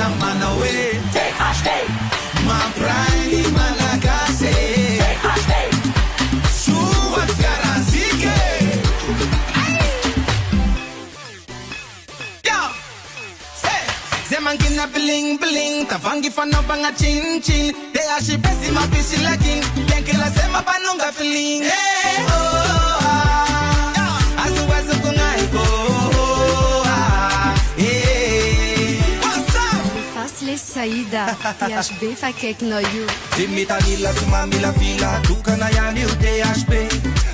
chamana we THD Mambrani Malagasy THD Sua Fiarazike Yo Say Zemangina bling bling Tavangi fano banga chin chin They are she besi mabishi lakin Yankila sema banunga feeling Hey oh Azu azu kungaiko Façle saída, THB fakek no you. Simitanila sumamila fila tukana yani THB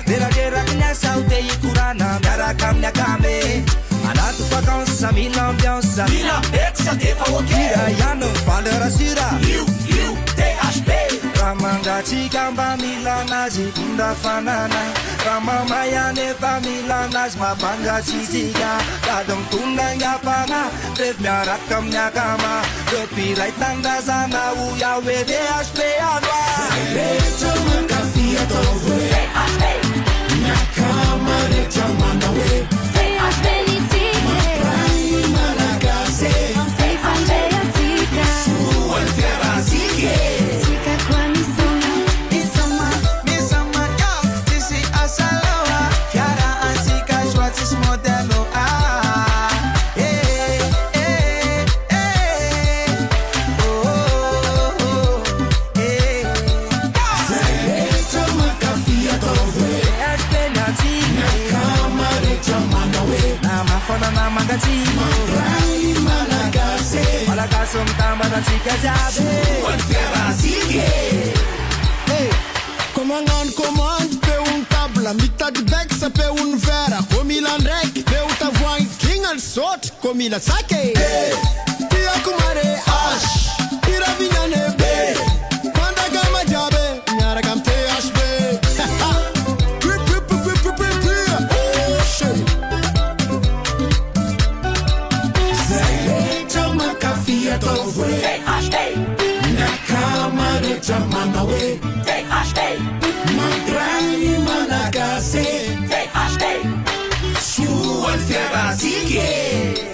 Dera dera knya saute ikurana dara kamnya kame Anatu vacances mila ambiance Mila exa te fa okira yano valera sira You THB Ramanga chikamba mila naji kunda fanana Ramama ya neva mila naj mabanga chichiga Kadang tunda ngapanga Trev miarakam nyakama Kepirai tanda sana uya we THB adwa Recho makafia towe THD Nyakama recha manawe THB ni tige, Rai Malagasy Antei fandeia tika. Sua Fiarazike Tika kwa misoma, misoma. Misama yo, disi asaloa Fiara antika Schwartzes modelo Zerecho makafia towe THD nyatika Kamare chamana we Namafona namangachimo Rai Malagasy Malagaso mtamba na chika jabe Sua Fiarazike Hey, comand pe un tabla, mitad bex pe un vera, comila în rec, pe un tavoin, king al sot, comila sake. Tia kumare ash, ira vinyane be, panda gama jabe, nyara gam THB. Oh shit. Zerecho makafia towe THD Nakamare chamana we THD Mambrani Malagasy THD Sua Fiarazike